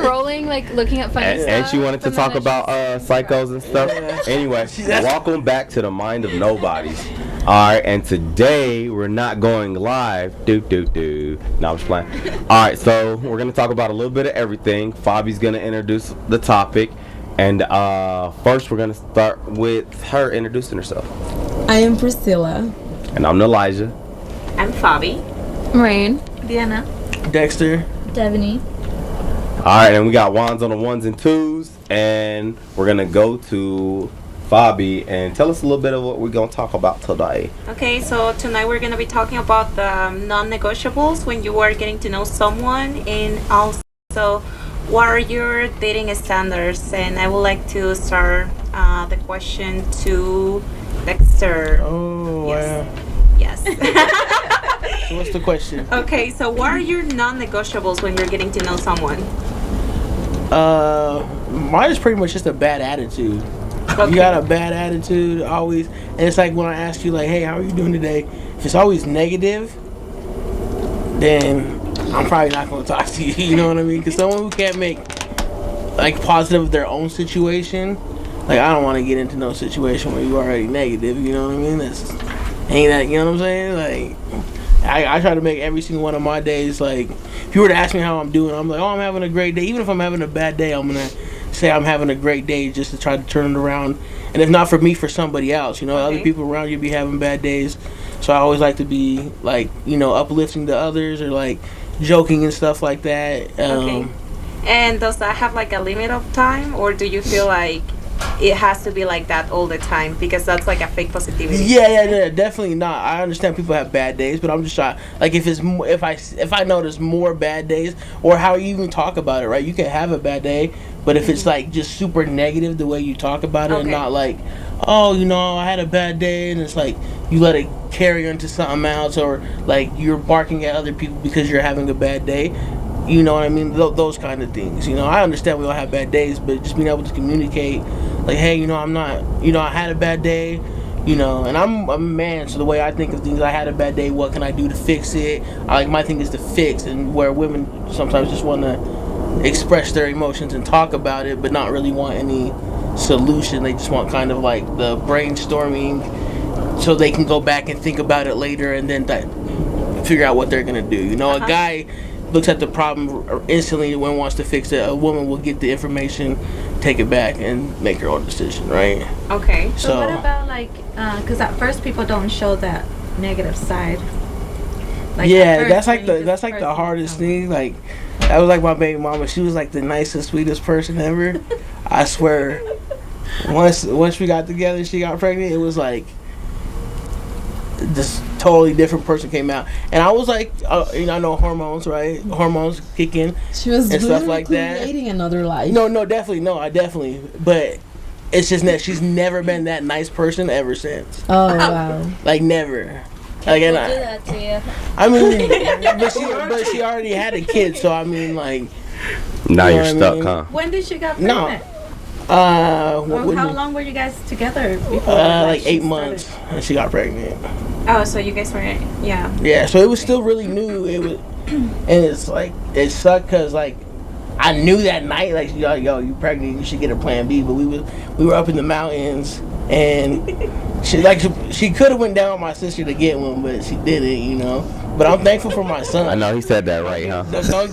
scrolling, like looking at funny stuff. And she wanted to talk about psychos and stuff. Anyway, welcome back to the Mind of Nobodies. Alright, and today we're not going live. No, I'm just playing. Alright, so we're going to talk about a little bit of everything. Fabi's going to introduce the topic. And first we're going to start with her introducing herself. I am Priscilla. And I'm Elijah. I'm Fabi. Rain. Diana. Dexter. Devaney. Alright, and we got wands on the ones and twos. And we're going to go to Fabi and tell us a little bit of what we're going to talk about today. Okay, so tonight we're going to be talking about the non-negotiables when you are getting to know someone, and also what are your dating standards. And I would like to start the question to Dexter. Oh, yes. wow. Yes. So what's the question? Okay, so what are your non-negotiables when you're getting to know someone? Mine is pretty much just a bad attitude. Okay. You got a bad attitude always, and it's like when I ask you, like, hey, how are you doing today? If it's always negative, then I'm probably not going to talk to you. You know what I mean? Because someone who can't make like positive of their own situation, like, I don't want to get into no situation where you're already negative. You know what I mean? That's ain't that. You know what I'm saying? Like, I try to make every single one of my days, like, if you were to ask me how I'm doing, I'm like, oh, I'm having a great day. Even if I'm having a bad day, I'm gonna say I'm having a great day just to try to turn it around. And if not for me, for somebody else. You know, Okay. other people around you be having bad days. So I always like to be, like, you know, uplifting to others, or like joking and stuff like that. Okay. And does that have like a limit of time, or do you feel like it has to be like that all the time, because that's like a fake positivity? Yeah, definitely not. I understand people have bad days, but I'm just trying, like, if I notice more bad days, or how you even talk about it, right? You can have a bad day, but if it's like just super negative the way you talk about it, and not like, oh, you know, I had a bad day, and it's like you let it carry into something else, or like you're barking at other people because you're having a bad day. You know what I mean? Those kind of things. You know, I understand we all have bad days, but just being able to communicate, like, hey, you know, I'm not, you know, I had a bad day, you know, and I'm a man, so the way I think of things, I had a bad day, what can I do to fix it? My thing is to fix, and where women sometimes just want to express their emotions and talk about it, but not really want any solution. They just want kind of like the brainstorming, so they can go back and think about it later, and then figure out what they're gonna do. You know, a guy looks at the problem instantly and wants to fix it. A woman will get the information, take it back, and make her own decision, right? Okay. So what about, like, because at first people don't show that negative side. Like, yeah, that's like the hardest thing. Like, that was like my baby mama. She was like the nicest, sweetest person ever. I swear. Once we got together, she got pregnant. It was like this totally different person came out, and I was like, you know, I know hormones, right? Hormones kick in. She was and stuff like that. creating another life. No, definitely. But it's just that she's never been that nice person ever since. Oh wow! Like, never. Like, We'll and do that to you. I mean, but she already had a kid, so I mean, like. Now You you're know what I stuck, mean? huh? When did she get No. pregnant? How long were you guys together before? like she 8 started? months, and she got pregnant. Oh, so you guys were, yeah. Yeah, so it was still really new. It was, and it's like, it sucked because, like, I knew that night, like, yo, you pregnant, you should get a plan B. But we were up in the mountains, and she could have went down with my sister to get one, but she didn't, you know. But I'm thankful for my son. I know he said that right, huh?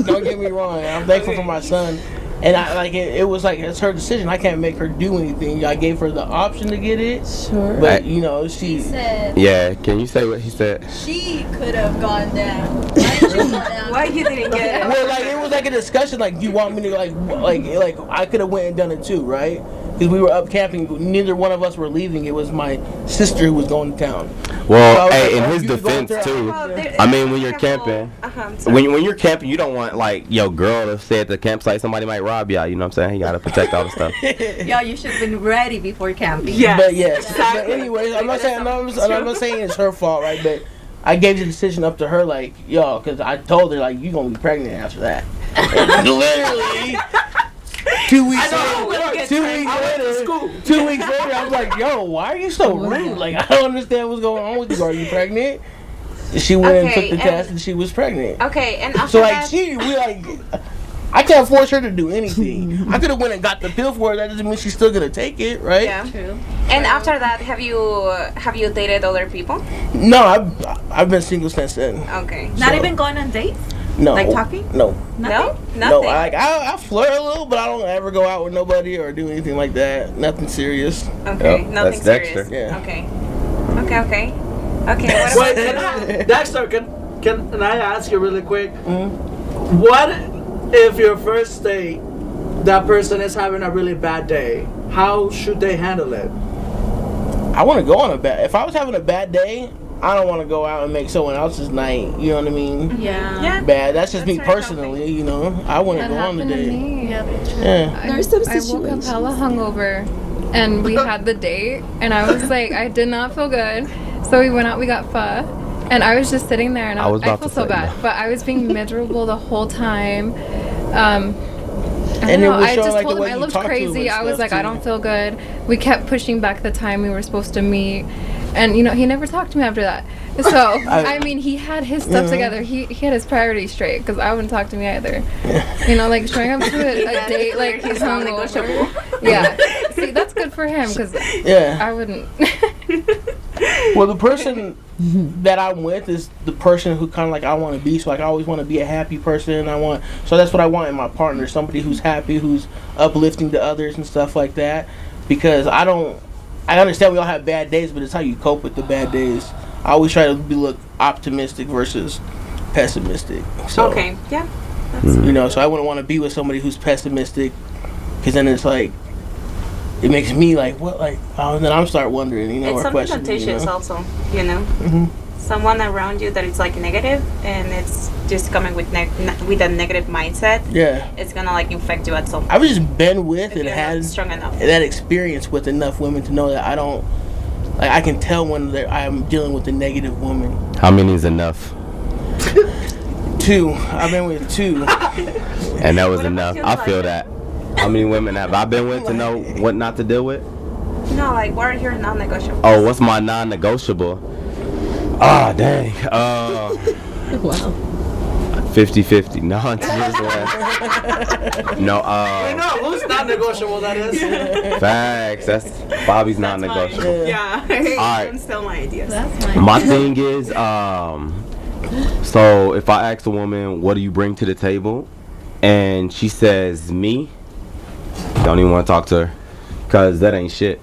Don't get me wrong. I'm thankful for my son. And I like it. It was like, it's her decision. I can't make her do anything. I gave her the option to get it. Sure. But you know, He said Yeah, can you say what he said? she could have gone down. Why did you go down? Why you didn't get it? well, like, it was like a discussion. Like, do you want me to like I could have went and done it too, right? Because we were up camping. Neither one of us were leaving. It was my sister who was going to town. Well, So I was hey, like, in oh, his you was going defense through- too. Well, there- I mean, when you're several- camping, I'm sorry. when you're camping, you don't want, like, yo, girl to stay at the campsite. Somebody might rob you. You know what I'm saying? You gotta protect all the stuff. Yeah, you should have been ready before camping. Yeah. But yes. Exactly. But anyways, I'm not saying True. it's her fault, right? But I gave the decision up to her, like, yo, because I told her, like, you gonna be pregnant after that. And literally. 2 weeks later, 2 weeks later, I was like, yo, why are you so rude? Like, I don't understand what's going on with you. Are you pregnant? She went and Okay, took the test, and she was pregnant. Okay, and after So, like, that, we like, I can't force her to do anything. I could have went and got the pill for her. That doesn't mean she's still gonna take it, right? Yeah. True. And after that, have you dated other people? No, I've been single since then. Okay. Not So- even going on dates? No. Like talking? No. No, Nothing? No, nothing. I flirt a little, but I don't ever go out with nobody or do anything like that. Nothing serious. Okay, Yep, nothing that's Dexter. serious. Yeah. Okay. Okay. What Wait, about Dexter, can I ask you really quick? Mm-hmm. What if your first date, that person is having a really bad day? How should they handle it? I want to go on a bad. If I was having a bad day, I don't want to go out and make someone else's night. You know what I mean? Yeah. Yeah. Bad. That's just That's me very personally. You know, I want to That go on the happened to date. me. Yeah, true. Yeah. There's some I woke up situations. hella hungover, and we had the date, and I was like, I did not feel good, so we went out, we got pho, and I was just sitting there, and I was I about felt to so say bad, no. but I was being miserable the whole time. I And don't it know. was I showing, just like, the told him way I you looked talk to him crazy. and I was stuff, like, I too. don't feel good. We kept pushing back the time we were supposed to meet, and he never talked to me after that. So I mean, he had his stuff together. He had his priorities straight, because I wouldn't talk to me either. Like showing up to a date like he's non-negotiable. hungover. Yeah. See, that's good for him, because Yeah. I wouldn't. Well, the person that I'm with is the person who kind of like I want to be. So like I always want to be a happy person. So that's what I want in my partner, somebody who's happy, who's uplifting to others and stuff like that. Because I understand we all have bad days, but it's how you cope with the bad days. I always try to look optimistic versus pessimistic. So, Okay. Yeah. So I wouldn't want to be with somebody who's pessimistic, because then it's like it makes me like what like oh, then I'm start wondering, It's or something questioning. contagious also, Someone around you that is like negative, and it's just coming with with a negative mindset. Yeah. It's gonna like infect you at some point. I've just been with If and you're had not strong enough. that experience with enough women to know that I don't like I can tell when I'm dealing with a negative woman. How many is enough? 2. I've been with 2. And that was What about enough. you, I like- feel that. How many women have I been with to know what not to deal with? No, like what are your non-negotiables? Oh, what's my non-negotiable? Ah, dang. Wow. 50-50. No, I'm just playing. No, I know who's not negotiable. That is. facts. That's Bobby's non-negotiable. Yeah. Alright. Don't steal my ideas. That's mine. My thing is, so if I ask a woman, what do you bring to the table? And she says, me, don't even want to talk to her, because that ain't shit.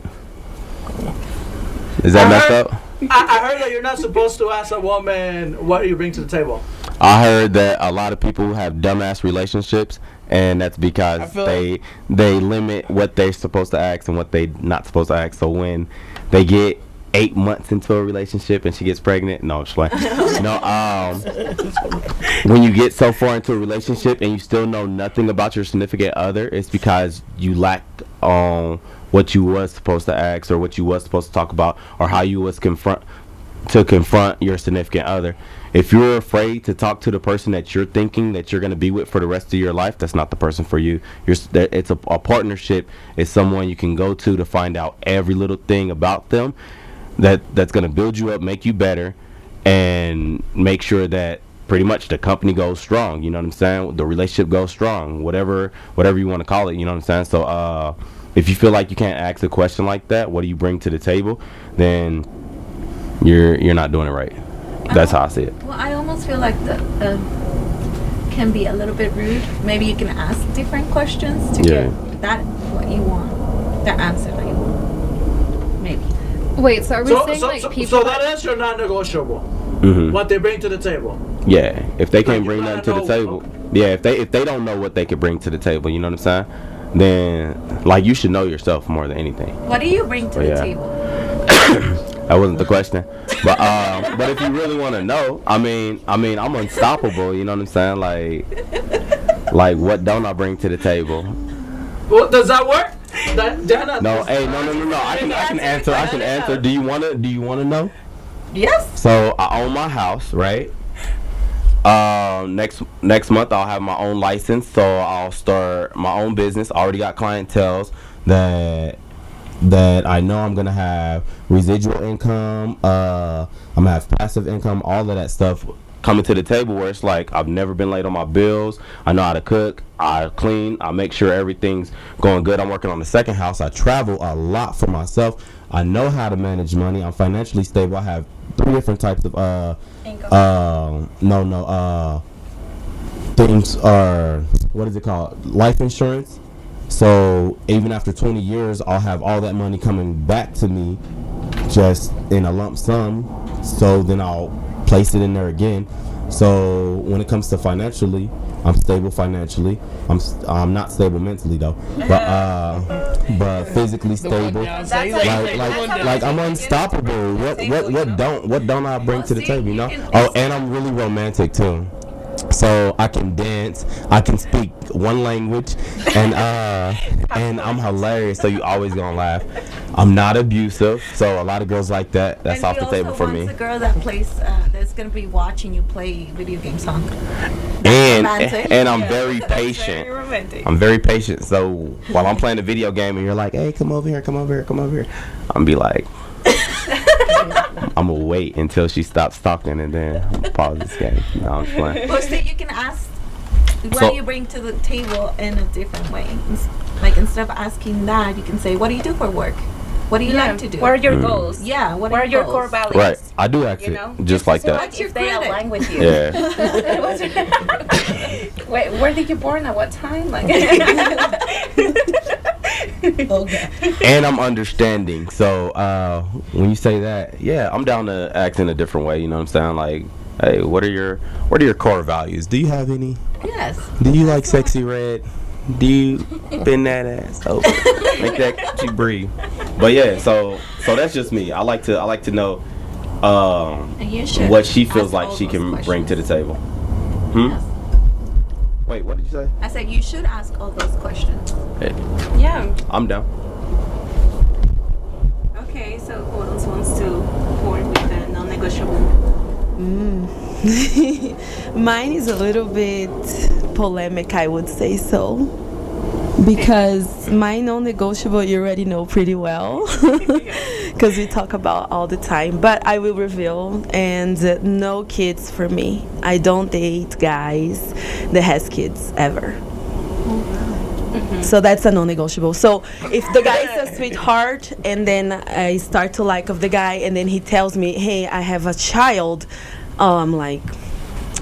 Is that messed up? I heard that you're not supposed to ask a woman what you bring to the table. I heard that a lot of people have dumbass relationships, and that's I because feel they limit what they're supposed to ask and what they not supposed to ask. So when they get 8 months into a relationship and she gets pregnant, no, I'm just like, when you get so far into a relationship and you still know nothing about your significant other, it's because you lacked what you was supposed to ask, or what you was supposed to talk about, or how you was confront your significant other. If you're afraid to talk to the person that you're thinking that you're going to be with for the rest of your life, that's not the person for you. It's a partnership. It's someone you can go to find out every little thing about them that's going to build you up, make you better, and make sure that pretty much the company goes strong. You know what I'm saying? The relationship goes strong, whatever you want to call it. You know what I'm saying? So if you feel like you can't ask a question like that, what do you bring to the table, then you're not doing it right. That's how I see it. Well, I almost feel like the can be a little bit rude. Maybe you can ask different questions to Yeah. get that what you want, the answer that you want. Maybe. Wait, so are we saying like people? So that is your non-negotiable. Mm-hmm. What they bring to the table. Yeah, if they can't you bring gotta nothing to the know- table, yeah, if they don't know what they could bring to the table, you know what I'm saying? Then like you should know yourself more than anything. What do you bring to the Yeah. table? That wasn't the question, but if you really want to know, I mean, I'm unstoppable. You know what I'm saying? Like what don't I bring to the table? Well, does that work? Jana, No, hey, no. I can answer. Do you wanna know? Yes. So I own my house, right? Next month I'll have my own license, so I'll start my own business. I already got clientele that I know I'm gonna have residual income. I'm gonna have passive income, all of that stuff coming to the table where it's like I've never been late on my bills. I know how to cook. I clean. I make sure everything's going good. I'm working on the second house. I travel a lot for myself. I know how to manage money. I'm financially stable. I have 3 different types of things are, what is it called? Life insurance. So even after 20 years, I'll have all that money coming back to me just in a lump sum. So then I'll place it in there again. So when it comes to financially, I'm stable financially. I'm not stable mentally though, but physically stable. Like I'm unstoppable. What don't I bring to the table? You know. Oh, and I'm really romantic too. So I can dance, I can speak one language, and I'm hilarious. So you always gonna laugh. I'm not abusive, so a lot of girls like that. That's off the table for me. The girl that plays, that's gonna be watching you play video games, huh? And I'm very patient. I'm very patient. So while I'm playing a video game and you're like, hey, come over here, I'm be like, I'm gonna wait until she stops talking and then pause this game. No, I'm playing. But still, you can ask what you bring to the table in a different way. Like instead of asking that, you can say, "What do you do for work? What do you like to do? What are your goals? Yeah, what are your core values?" Right, I do ask it just like that. What's your If they align with you. Yeah. Wait, where did you born at what time? Like. Okay. And I'm understanding. So when you say that, yeah, I'm down to act in a different way. You know what I'm saying? Like, hey, what are your core values? Do you have any? Yes. Do you like sexy red? Do you bend that ass over? Make that you breathe. But yeah, so that's just me. I like to know what she feels like she can bring to the table. Yes. Wait, what did you say? I said you should ask all those questions. Hey, Yeah. I'm down. Okay, so who else wants to work with the non-negotiable? Mine is a little bit polemic, I would say so. Because my non-negotiable you already know pretty well. Because we talk about all the time. But I will reveal, and no kids for me. I don't date guys that has kids ever. So that's a non-negotiable. So if the guy is a sweetheart and then I start to like of the guy and then he tells me, hey, I have a child, I'm like,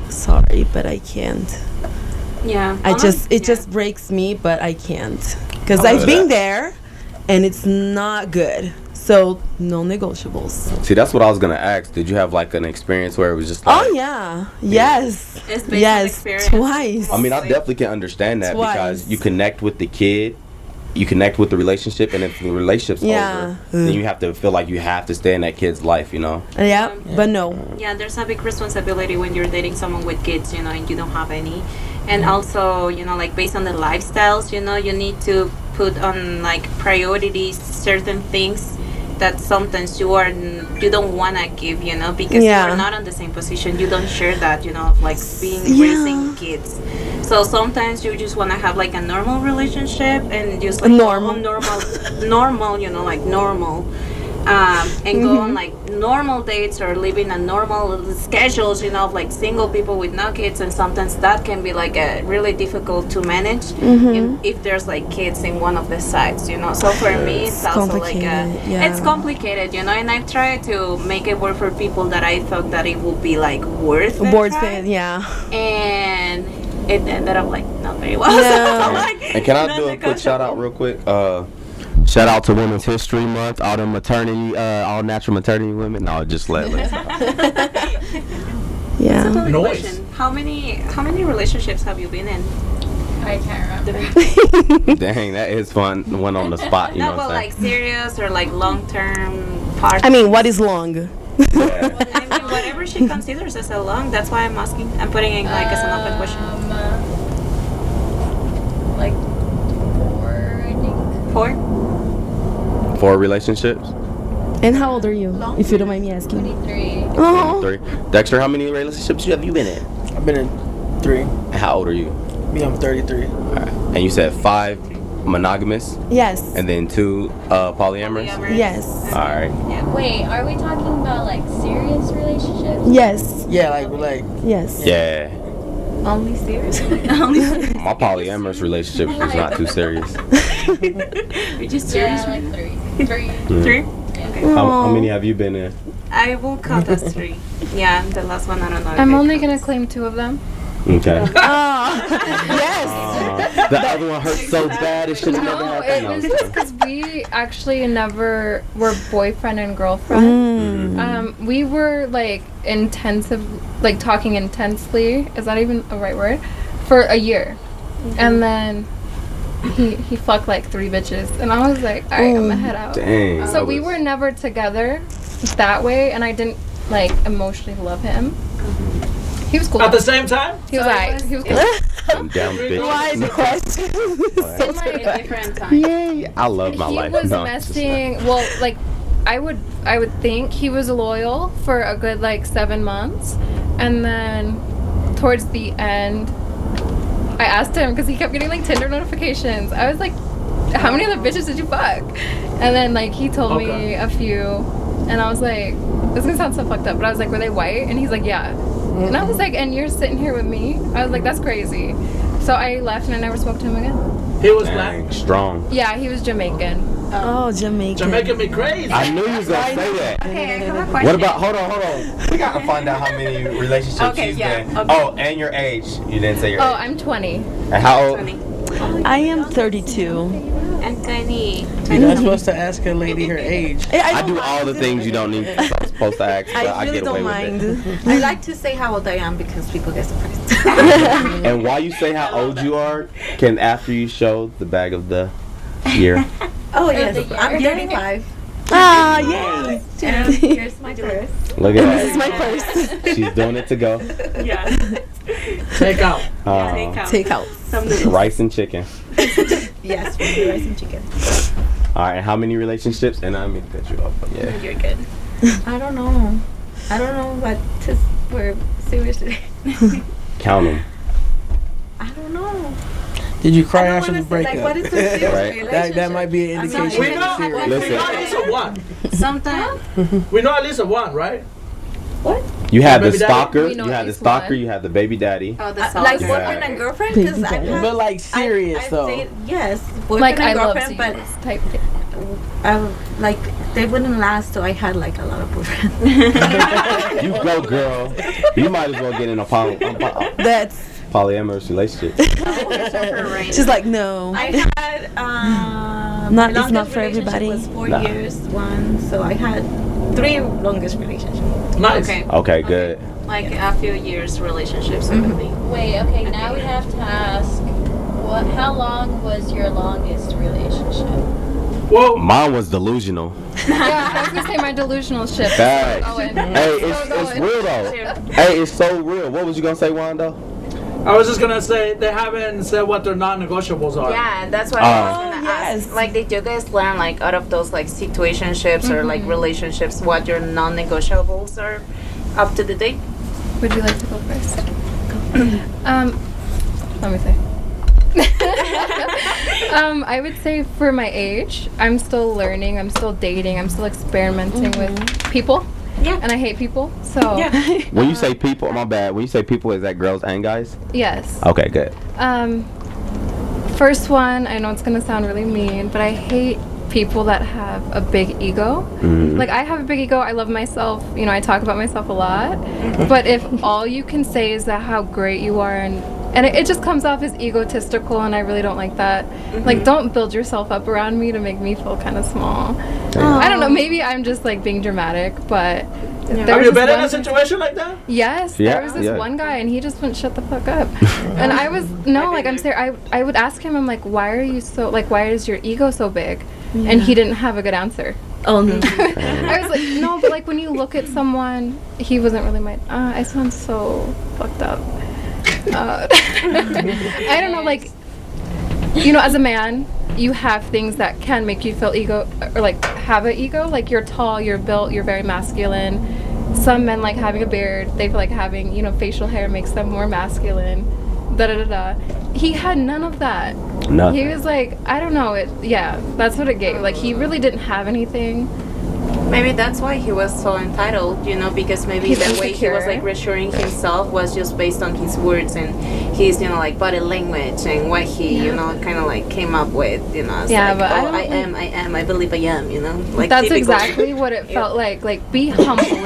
sorry, but I can't. Yeah. It just breaks me, but I can't. Because I've been there and it's not good. So non-negotiables. See, that's what I was gonna ask. Did you have like an experience where it was just like, oh yeah, yes, It's based on yes, experience. twice. I mean, I definitely can understand that because you connect with the kid, you connect with the relationship, and if the relationship's over, then you have to feel like you have to stay in that kid's life, you know? Yeah, but no. Yeah, there's a big responsibility when you're dating someone with kids, you know, and you don't have any. And also, you know, like based on the lifestyles, you know, you need to put on like priorities certain things that sometimes you don't want to give, you know, because you're not in the same position. You don't share that, you know, of like being raising kids. So sometimes you just want to have like a normal relationship and just like normal, you know, like normal, and go on like normal dates or living a normal schedules, you know, of like single people with no kids. And sometimes that can be like a really difficult to manage if there's like kids in one of the sides, you know. So for me, it's also like it's complicated, you know. And I've tried to make it work for people that I thought that it would be like worth it, and it ended up like not very well. So, like, and can I do a quick shout out real quick? Shout out to Women's History Month, all the maternity, all natural maternity women. No, just let Yeah. Noise. How many relationships have you been in? I can't remember. Dang, that is fun. One on the spot, you know what I'm like saying? serious or like long-term partners. I mean, what is long? Yeah. I mean, whatever she considers as a long. That's why I'm asking. I'm putting it like as an open question. Like 4, I think. 4? 4 relationships? And how old are you, if you don't mind me asking? 23. Oh. 3. Dexter, how many relationships have you been in? I've been in 3. And how old are you? Me, I'm 33. Alright. And you said 5 monogamous, Yes. and then 2 polyamorous. Yes. All right. Wait, are we talking about like serious relationships? Yes. Yeah, like Yes. Yeah. Only serious? Only serious. My polyamorous relationship was not too serious. You're just Yeah, serious? like 3. 3. 3? How many have you been in? I will count as 3. Yeah, the last one I don't know. if I'm it only counts. gonna claim 2 of them. Okay. Yes. The other one hurt so bad it should have never No, it happened. was just because we actually never were boyfriend and girlfriend. We were like intensive, like talking intensely. Is that even a right word? For a year, and then he fucked like 3 bitches, and I was like, alright, I'm gonna head out. Dang. So we were never together that way, and I didn't like emotionally love him. He was cool. At the same time? He was like, he was cool. I'm down, bitch. Why the question? And, like, A different time. Yay! I love my he life. was No, just messing. Well, like I would think he was loyal for a good like 7 months, and then towards the end, I asked him because he kept getting like Tinder notifications. I was like, "How many other bitches did you fuck?" And then like he told me a few, and I was like, "This is gonna sound so fucked up," but I was like, "Were they white?" And he's like, "Yeah." And I was like, "And you're sitting here with me?" I was like, "That's crazy." So I left and I never spoke to him again. He was Dang, black. strong. Yeah, he was Jamaican. Oh, Jamaican. Jamaican me crazy. I knew you was gonna say that. Okay, I have a question. What about? Hold on. We gotta find out how many relationships Okay, you've yeah, been. okay. Oh, and your age. You didn't say your Oh, age. I'm 20. And how old? 20. I am 32. I'm 20. You're not supposed to ask a lady her age. I do all the things you don't need. I'm supposed to ask, but I I really get away don't with mind. I like to say how old I am because people get surprised. it. And while you say how old you are, can after you show the bag of the year? Oh, yes. the year. I'm 35. Ah, yay. And here's my purse. Look at This is my that. first. She's doing it to go. Yeah. Take out. Take out. Some noodles. Rice and chicken. Yes, with the rice and chicken. All right. How many relationships? And I mean to cut you off. But yeah. You're good. I don't know. I don't know what to. We're seriously. Count them. I don't know. Did you cry I don't after the wanna say, like, breakup? what is a serious Right. relationship? That might be an I'm not indication. We even know, sure. we Listen. know at least a 1. Sometimes. We know at least a 1, right? What? You had the Baby daddy? stalker. We know You at had the least stalker. one. You had the baby daddy. Oh, the Like salt. Yeah. boyfriend and girlfriend? Because I've had. But like serious I've though. yes, boyfriend Like I and love girlfriend, you but type thing. like they wouldn't last, so I had like a lot of boyfriends. You go, girl. You might as well get in a That's. polyamorous relationship. She's like, no. I had Not- my it's not longest for relationship everybody. Was 4 Nah. years, one. So I had 3 longest relationships. Nice. Okay. Okay, good. Like a few years relationships with me. Wait, okay, now we have to ask, how long was your longest relationship? Whoa. Mine was delusional. Yeah, I was gonna say my delusional ship. Facts. Oh, and Hey, it's real though. Hey, it's so real. What was you gonna say, Wando? I was just gonna say they haven't said what their non-negotiables are. Yeah, that's what I was gonna yes. ask. Like, did you guys learn like out of those like situationships or like relationships what your non-negotiables are up to the date? Would you like to go first? Let me say. I would say for my age, I'm still learning. I'm still dating. I'm still experimenting with people. Yeah. And I hate people. So When you say people, my bad. When you say people, is that girls and guys? yes. Okay, good. First one, I know it's gonna sound really mean, but I hate people that have a big ego. Like I have a big ego. I love myself. You know, I talk about myself a lot. But if all you can say is that how great you are and it just comes off as egotistical, and I really don't like that. Like, don't build yourself up around me to make me feel kind of small. I don't know. Maybe I'm just like being dramatic, but there Have was you this been in one- a situation like that? Yes, Yeah, there was this yeah. one guy, and he just wouldn't shut the fuck up. And I was I'm serious. I would ask him, I'm like, why are you so like? Why is your ego so big? And he didn't have a good answer. Oh, no. I was like, no, but like when you look at someone, he wasn't really my. I sound so fucked up. I don't know, like, you know, as a man, you have things that can make you feel ego, or like have an ego. Like you're tall, you're built, you're very masculine. Some men like having a beard. They feel like having, you know, facial hair makes them more masculine. Da da da da. He had none of that. Nothing. He was like, I don't know. That's what it gave. Like, he really didn't have anything. Maybe that's why he was so entitled, because maybe He's the way he was insecure. like reassuring himself was just based on his words and his, like body language and what he, kind of like came up with, as Yeah, like, but I oh, don't I think- am, I believe I am, like That's typical- exactly what it felt like. Like, be humble.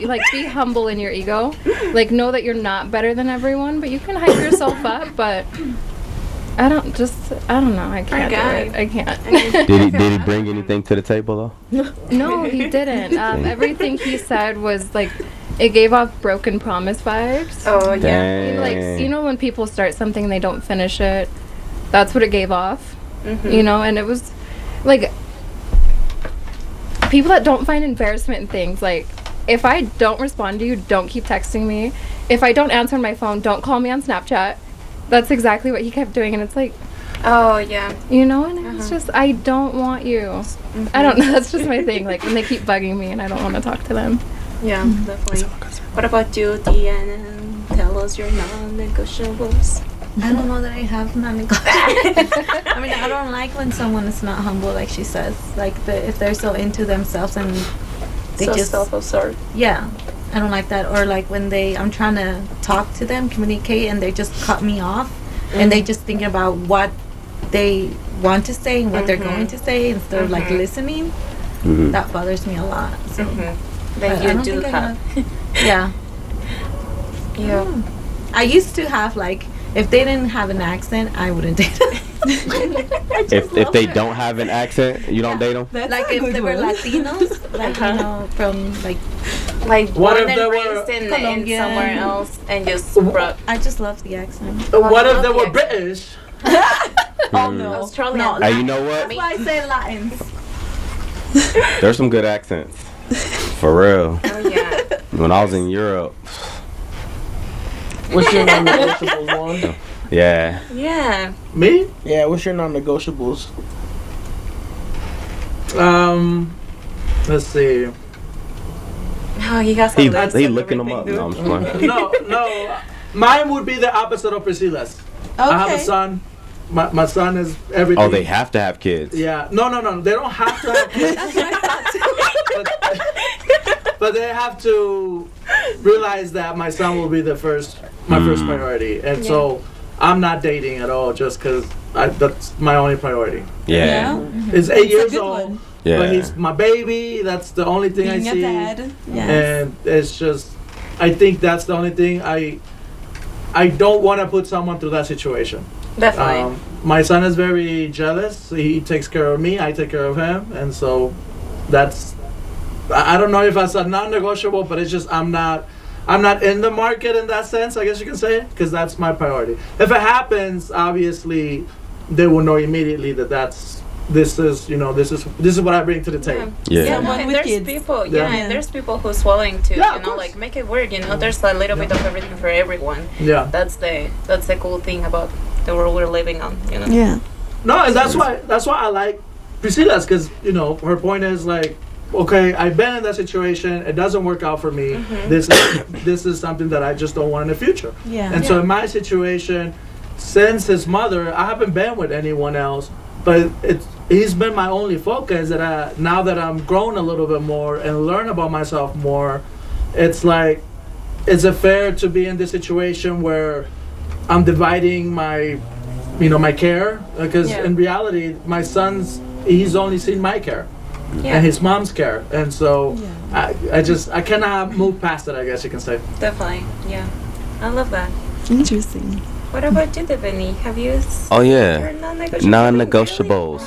Like, be humble in your ego. Like, know that you're not better than everyone, but you can hype yourself up. But I don't know. I can't do it. I can't. Did he bring anything to the table though? No, he didn't. Everything he said was like, it gave off broken promise vibes. Oh yeah. Dang. Like, when people start something and they don't finish it, that's what it gave off. Mm-hmm. And it was like, people that don't find embarrassment in things, like, if I don't respond to you, don't keep texting me. If I don't answer my phone, don't call me on Snapchat. That's exactly what he kept doing, and it's like, Oh yeah. and it's just, I don't want you. I don't know, that's just my thing, like, when they keep bugging me and I don't want to talk to them. Yeah, definitely. What about you, Deanna? Tell us your non-negotiables. I don't know that I have non-negotiable. I mean, I don't like when someone is not humble, like she says. Like, if they're so into themselves and they So just self-absorbed. Yeah, I don't like that. Or like when I'm trying to talk to them, communicate, and they just cut me off, and they just thinking about what they want to say and what they're going to say instead of like listening. That bothers me a lot. So, but I Then don't you do think I have. yeah. Yeah. I used to have like, if they didn't have an accent, I wouldn't date them. If they don't have an accent, you don't date them? Like if they were Latinos, like from like Like What born if they and were raised in Colombian? somewhere else and just brought I just love the accent. What if they love were the British? Oh no, Australian. no. Hey, you know what? That's why I say Latins. There's some good accents. For real. Oh yeah. When I was in Europe, What's your non-negotiables, Juan? yeah. Yeah. Me? Yeah, what's your non-negotiables? Let's see. Oh, he has a He list of looking them everything, up. dude. No, I'm just playing. No. Mine would be the opposite of Priscilla's. I have a son. My son is everything. Oh, they have to have kids. Yeah. No. They don't have to have kids. but they have to realize that my son will be my first priority. And so I'm not dating at all just because that's my only priority. Yeah. It's 8 years old. one. Yeah. But he's my baby. That's the only thing I Being a see. dad. Yes. And it's just, I think that's the only thing I don't want to put someone through that situation. Definitely. My son is very jealous. He takes care of me. I take care of him, and so that's. I don't know if that's a non-negotiable, but it's just I'm not in the market in that sense. I guess you can say, because that's my priority. If it happens, obviously, they will know immediately that this is what I bring to the table. Yeah. Someone and with there's kids. people, Yeah. and there's people who's willing to, Yeah, of course. like make it work. There's a little bit of everything for everyone. Yeah. That's the cool thing about the world we're living on. Yeah. No, and that's why I like Priscilla's, because her point is like, okay, I've been in that situation. It doesn't work out for me. This is something that I just don't want in the future. Yeah. And so in my situation, since his mother, I haven't been with anyone else, but he's been my only focus. That now that I'm grown a little bit more and learn about myself more, it's like, is it fair to be in this situation where I'm dividing my care? Because in reality, my he's only seen my care. Yeah. And his mom's care, and so I cannot move past it. I guess you can say. Definitely. Yeah. I love that. Interesting. What about you, Tiffany? Have you? Oh Your yeah. non-negotiable? Non-negotiables.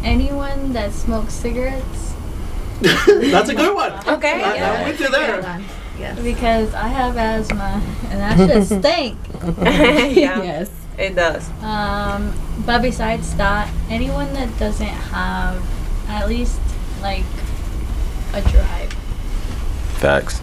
Anyone that smokes cigarettes, That's a good one. Okay. I'm with you there. because I have asthma and that shit stink. Yeah. Yes. It does. But besides that, anyone that doesn't have at least like a drive. Facts.